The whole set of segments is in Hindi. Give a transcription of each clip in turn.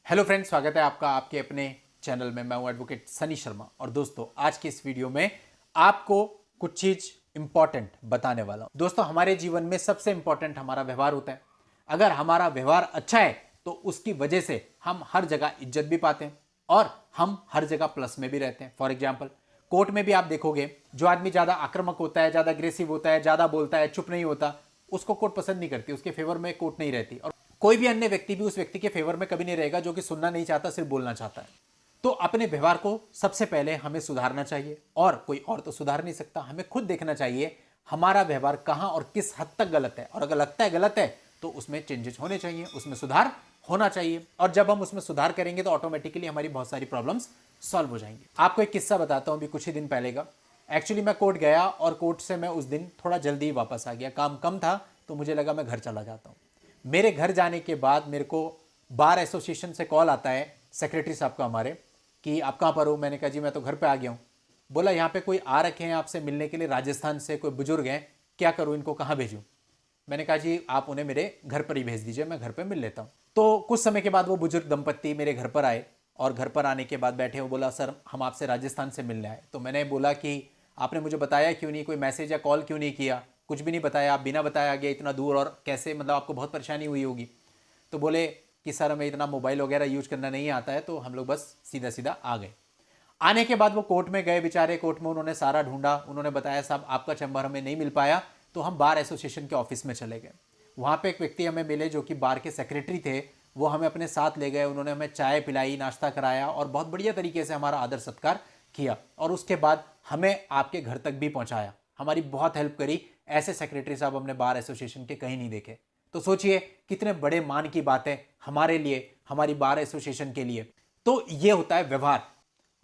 हेलो फ्रेंड्स, स्वागत है आपका आपके अपने चैनल में। मैं हूं एडवोकेट सनी शर्मा और दोस्तों आज की इस वीडियो में आपको कुछ चीज इंपॉर्टेंट बताने वाला हूं। दोस्तों, हमारे जीवन में सबसे इंपॉर्टेंट हमारा व्यवहार होता है। अगर हमारा व्यवहार अच्छा है तो उसकी वजह से हम हर जगह इज्जत भी पाते हैं और हम हर जगह प्लस में भी रहते हैं। फॉर एग्जाम्पल, कोर्ट में भी आप देखोगे, जो आदमी ज्यादा आक्रामक होता है, ज्यादा अग्रेसिव होता है, ज्यादा बोलता है, चुप नहीं होता, उसको कोर्ट पसंद नहीं करती, उसके फेवर में कोर्ट नहीं रहती। और कोई भी अन्य व्यक्ति भी उस व्यक्ति के फेवर में कभी नहीं रहेगा जो कि सुनना नहीं चाहता, सिर्फ बोलना चाहता है। तो अपने व्यवहार को सबसे पहले हमें सुधारना चाहिए और कोई और तो सुधार नहीं सकता। हमें खुद देखना चाहिए हमारा व्यवहार कहां और किस हद तक गलत है, और अगर लगता है गलत है तो उसमें चेंजेस होने चाहिए, उसमें सुधार होना चाहिए। और जब हम उसमें सुधार करेंगे तो ऑटोमेटिकली हमारी बहुत सारी प्रॉब्लम्स सॉल्व हो जाएंगी। आपको एक किस्सा बताता हूं, अभी कुछ ही दिन पहले का। एक्चुअली मैं कोर्ट गया और कोर्ट से मैं उस दिन थोड़ा जल्दी ही वापस आ गया। काम कम था तो मुझे लगा मैं घर चला जाता हूं। मेरे घर जाने के बाद मेरे को बार एसोसिएशन से कॉल आता है, सेक्रेटरी साहब का हमारे, कि आप कहाँ पर हो। मैंने कहा जी मैं तो घर पे आ गया हूँ। बोला यहाँ पे कोई आ रखे हैं आपसे मिलने के लिए, राजस्थान से कोई बुजुर्ग हैं, क्या करूँ, इनको कहाँ भेजूँ। मैंने कहा जी आप उन्हें मेरे घर पर ही भेज दीजिए, मैं घर पर मिल लेता हूँ। तो कुछ समय के बाद वो बुजुर्ग दंपत्ति मेरे घर पर आए और घर पर आने के बाद बैठे हो, बोला सर हम आपसे राजस्थान से मिलने आए। तो मैंने बोला कि आपने मुझे बताया क्यों नहीं, कोई मैसेज या कॉल क्यों नहीं किया, कुछ भी नहीं बताया, आप बिना बताया गया इतना दूर, और कैसे, मतलब आपको बहुत परेशानी हुई होगी। तो बोले कि सर हमें इतना मोबाइल वगैरह यूज करना नहीं आता है, तो हम लोग बस सीधा सीधा आ गए। आने के बाद वो कोर्ट में गए, बेचारे कोर्ट में उन्होंने सारा ढूंढा, उन्होंने बताया साहब आपका चैम्बर हमें नहीं मिल पाया। तो हम बार एसोसिएशन के ऑफिस में चले गए। वहाँ पे एक व्यक्ति हमें मिले जो कि बार के सेक्रेटरी थे। वो हमें अपने साथ ले गए, उन्होंने हमें चाय पिलाई, नाश्ता कराया और बहुत बढ़िया तरीके से हमारा आदर सत्कार किया। और उसके बाद हमें आपके घर तक भी पहुंचाया, हमारी बहुत हेल्प करी। ऐसे सेक्रेटरी साहब हमने बार एसोसिएशन के कहीं नहीं देखे। तो सोचिए कितने बड़े मान की बात है हमारे लिए, हमारी बार एसोसिएशन के लिए। तो ये होता है व्यवहार।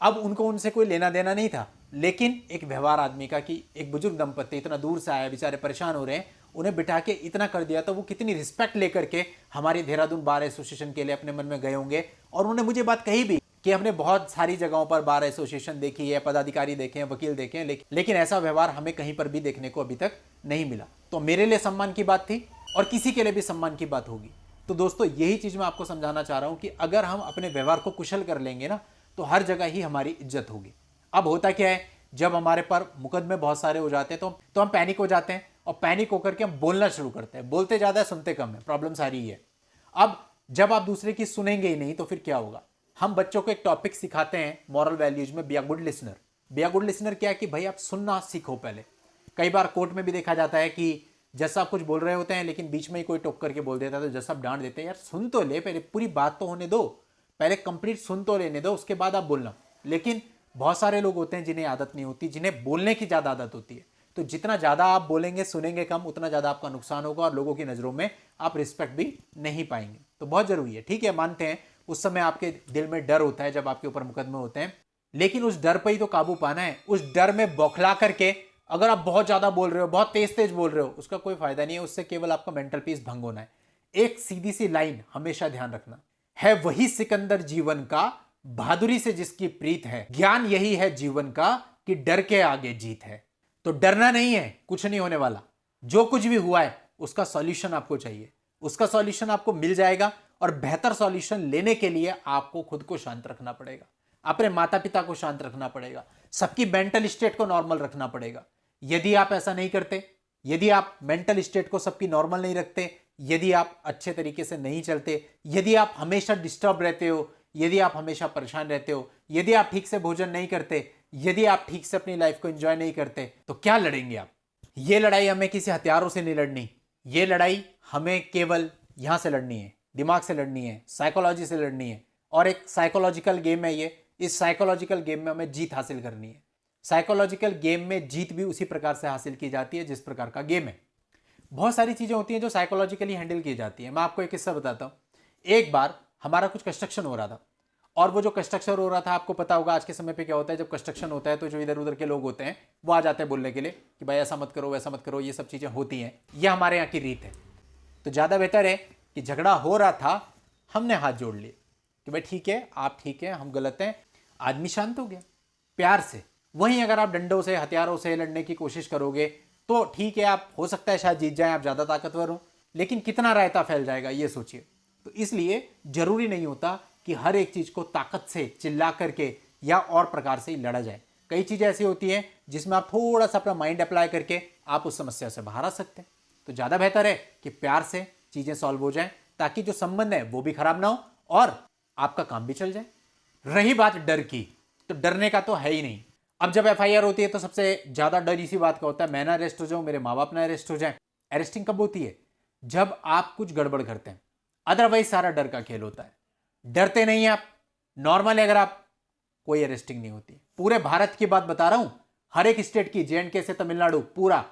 अब उनको उनसे कोई लेना देना नहीं था, लेकिन एक व्यवहार आदमी का, कि एक बुजुर्ग दंपत्ति इतना दूर से आया, बेचारे परेशान हो रहे हैं, उन्हें बिठा के इतना कर दिया, तो वो कितनी रिस्पेक्ट लेकर के हमारी देहरादून बार एसोसिएशन के लिए अपने मन में गए होंगे। और उन्होंने मुझे बात कही भी कि हमने बहुत सारी जगहों पर बार एसोसिएशन देखी है, पदाधिकारी देखे हैं, वकील देखे हैं, लेकिन ऐसा व्यवहार हमें कहीं पर भी देखने को अभी तक नहीं मिला। तो मेरे लिए सम्मान की बात थी और किसी के लिए भी सम्मान की बात होगी। तो दोस्तों यही चीज मैं आपको समझाना चाह रहा हूं कि अगर हम अपने व्यवहार को कुशल कर लेंगे ना, तो हर जगह ही हमारी इज्जत होगी। अब होता क्या है, जब हमारे पर मुकदमे बहुत सारे हो जाते हैं तो हम पैनिक हो जाते हैं, और पैनिक होकर के हम बोलना शुरू करते हैं। बोलते ज्यादा है, सुनते कम है, प्रॉब्लम सारी ही है। अब जब आप दूसरे की सुनेंगे ही नहीं तो फिर क्या होगा। हम बच्चों को एक टॉपिक सिखाते हैं मॉरल वैल्यूज में, be a good listener. Be a good listener क्या है कि भाई आप सुनना सीखो पहले। कई बार कोर्ट में भी देखा जाता है कि जज साहब कुछ बोल रहे होते हैं, लेकिन बीच में ही कोई टोक करके बोल देता है, तो जज साहब डांट देते हैं, यार सुन तो ले, पहले पूरी बात तो होने दो, पहले कंप्लीट सुन तो लेने दो, उसके बाद आप बोलना। लेकिन बहुत सारे लोग होते हैं जिन्हें आदत नहीं होती, जिन्हें बोलने की ज्यादा आदत होती है। तो जितना ज्यादा आप बोलेंगे, सुनेंगे कम, उतना ज्यादा आपका नुकसान होगा और लोगों की नजरों में आप रिस्पेक्ट भी नहीं पाएंगे। तो बहुत जरूरी है। ठीक है, मानते हैं उस समय आपके दिल में डर होता है जब आपके ऊपर मुकदमे होते हैं, लेकिन उस डर पर ही तो काबू पाना है। उस डर में बौखला करके अगर आप बहुत ज्यादा बोल रहे हो, बहुत तेज तेज बोल रहे हो, उसका कोई फायदा नहीं है, उससे केवल आपका मेंटल पीस भंग होना है। एक सीधी सी लाइन हमेशा ध्यान रखना है, वही सिकंदर जीवन का, बहादुरी से जिसकी प्रीत है, ज्ञान यही है जीवन का, कि डर के आगे जीत है। तो डरना नहीं है, कुछ नहीं होने वाला। जो कुछ भी हुआ है उसका सॉल्यूशन आपको चाहिए, उसका सॉल्यूशन आपको मिल जाएगा। और बेहतर सॉल्यूशन लेने के लिए आपको खुद को शांत रखना पड़ेगा, अपने माता पिता को शांत रखना पड़ेगा, सबकी मेंटल स्टेट को नॉर्मल रखना पड़ेगा। यदि आप ऐसा नहीं करते, यदि आप मेंटल स्टेट को सबकी नॉर्मल नहीं रखते, यदि आप अच्छे तरीके से नहीं चलते, यदि आप हमेशा डिस्टर्ब रहते हो, यदि आप हमेशा परेशान रहते हो, यदि आप ठीक से भोजन नहीं करते, यदि आप ठीक से अपनी लाइफ को एंजॉय नहीं करते, तो क्या लड़ेंगे आप। ये लड़ाई हमें किसी हथियारों से नहीं लड़नी, ये लड़ाई हमें केवल यहां से लड़नी है, दिमाग से लड़नी है, साइकोलॉजी से लड़नी है। और एक साइकोलॉजिकल गेम है ये। इस साइकोलॉजिकल गेम में हमें जीत हासिल करनी है। साइकोलॉजिकल गेम में जीत भी उसी प्रकार से हासिल की जाती है जिस प्रकार का गेम है। बहुत सारी चीजें होती हैं जो साइकोलॉजिकली हैंडल की जाती है। मैं आपको एक किस्सा बताता हूं। एक बार हमारा कुछ कंस्ट्रक्शन हो रहा था, और वो जो कंस्ट्रक्शन हो रहा था, आपको पता होगा आज के समय पे क्या होता है, जब कंस्ट्रक्शन होता है तो जो इधर उधर के लोग होते हैं वो आ जाते हैं बोलने के लिए कि भाई ऐसा मत करो, वैसा मत करो, ये सब चीजें होती हैं, ये हमारे यहाँ की रीत है। तो ज्यादा बेहतर है कि झगड़ा हो रहा था, हमने हाथ जोड़ लिए कि भाई ठीक है, आप ठीक है, हम गलत हैं। आदमी शांत हो गया प्यार से। वहीं अगर आप डंडों से, हथियारों से लड़ने की कोशिश करोगे तो ठीक है, आप हो सकता है शायद जीत जाए, आप ज्यादा ताकतवर हो, लेकिन कितना रायता फैल जाएगा ये सोचिए। तो इसलिए जरूरी नहीं होता कि हर एक चीज को ताकत से चिल्ला करके या और प्रकार से ही लड़ा जाए। कई चीजें ऐसी होती हैं जिसमें आप थोड़ा सा अपना माइंड अप्लाई करके आप उस समस्या से बाहर आ सकते हैं। तो ज्यादा बेहतर है कि प्यार से चीजें सॉल्व हो जाएं, ताकि जो संबंध है वो भी खराब ना हो और आपका काम भी चल जाए। रही बात डर की, तो डरने का तो है ही नहीं। अब जब एफआईआर होती है तो सबसे ज्यादा डर इसी बात का होता है, मैं ना अरेस्ट हो जाऊं, मेरे माँ बाप ना अरेस्ट हो जाए। अरेस्टिंग कब होती है? जब आप कुछ गड़बड़ करते हैं, अदरवाइज सारा डर का खेल होता है। डरते नहीं आप, नॉर्मल है अगर आप, कोई अरेस्टिंग नहीं होती। पूरे भारत की बात बता रहा हूं, हर एक स्टेट की, जेएंडके से तमिलनाडु, पूरा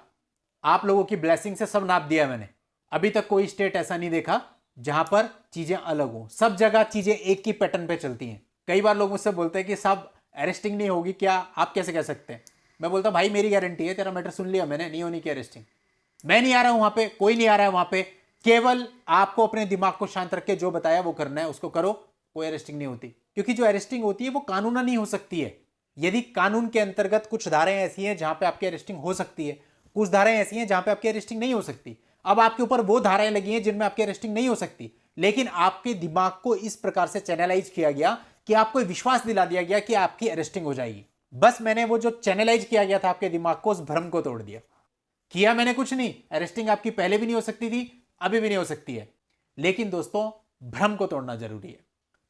आप लोगों की ब्लेसिंग से सब नाप दिया मैंने। अभी तक कोई स्टेट ऐसा नहीं देखा जहां पर चीजें अलग हो। सब जगह चीजें एक ही पैटर्न पे चलती हैं। कई बार लोग मुझसे बोलते हैं कि साहब अरेस्टिंग नहीं होगी क्या, आप कैसे कह सकते हैं? मैं बोलता भाई मेरी गारंटी है, तेरा मैटर सुन लिया मैंने, नहीं होनी की अरेस्टिंग। मैं नहीं आ रहा हूं वहां पे, कोई नहीं आ रहा है वहां पे, केवल आपको अपने दिमाग को शांत रख के जो बताया वो करना है, उसको करो, कोई अरेस्टिंग नहीं होती। क्योंकि जो अरेस्टिंग होती है वो कानून नहीं हो सकती है। यदि कानून के अंतर्गत कुछ धाराएं ऐसी हैं जहां पे आपकी अरेस्टिंग हो सकती है, कुछ धाराएं ऐसी हैं जहां पे आपकी अरेस्टिंग नहीं हो सकती। अब आपके ऊपर वो धाराएं लगी हैं जिनमें आपकी अरेस्टिंग नहीं हो सकती, लेकिन आपके दिमाग को इस प्रकार से चैनलाइज किया गया कि आपको विश्वास दिला दिया गया कि आपकी अरेस्टिंग हो जाएगी। बस मैंने वो जो चैनलाइज किया गया था आपके दिमाग को, उस भ्रम को तोड़ दिया। किया मैंने कुछ नहीं, अरेस्टिंग आपकी पहले भी नहीं हो सकती थी, अभी भी नहीं हो सकती है। लेकिन दोस्तों भ्रम को तोड़ना जरूरी है।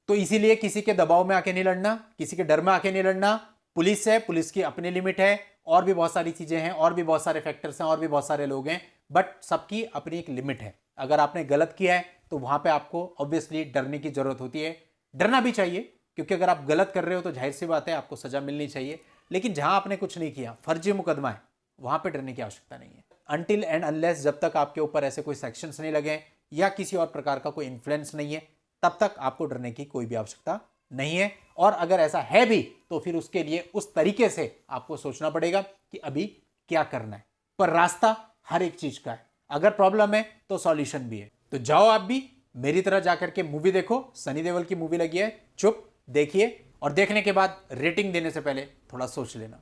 तो इसीलिए किसी के दबाव में आके नहीं लड़ना, किसी के डर में आके नहीं लड़ना। पुलिस है, पुलिस की अपनी लिमिट है, और भी बहुत सारी चीजें हैं, और भी बहुत सारे फैक्टर्स हैं, और भी बहुत सारे लोग हैं, बट सबकी अपनी एक लिमिट है। अगर आपने गलत किया है तो वहां पे आपको ऑब्वियसली डरने की जरूरत होती है। डरना भी चाहिए, क्योंकि अगर आप गलत कर रहे हो तो जाहिर सी बात है आपको सजा मिलनी चाहिए। लेकिन जहां आपने कुछ नहीं किया, फर्जी मुकदमा है, वहां पे डरने की आवश्यकता नहीं है। अनटिल एंड अनलेस, जब तक आपके ऊपर ऐसे कोई सेक्शंस नहीं लगे या किसी और प्रकार का कोई इन्फ्लुएंस नहीं है, तब तक आपको डरने की कोई भी आवश्यकता नहीं है। और अगर ऐसा है भी तो फिर उसके लिए उस तरीके से आपको सोचना पड़ेगा कि अभी क्या करना है। पर रास्ता हर एक चीज का है, अगर प्रॉब्लम है तो सॉल्यूशन भी है। तो जाओ आप भी मेरी तरह जाकर के मूवी देखो, सनी देओल की मूवी लगी है चुप, देखिए, और देखने के बाद रेटिंग देने से पहले थोड़ा सोच लेना।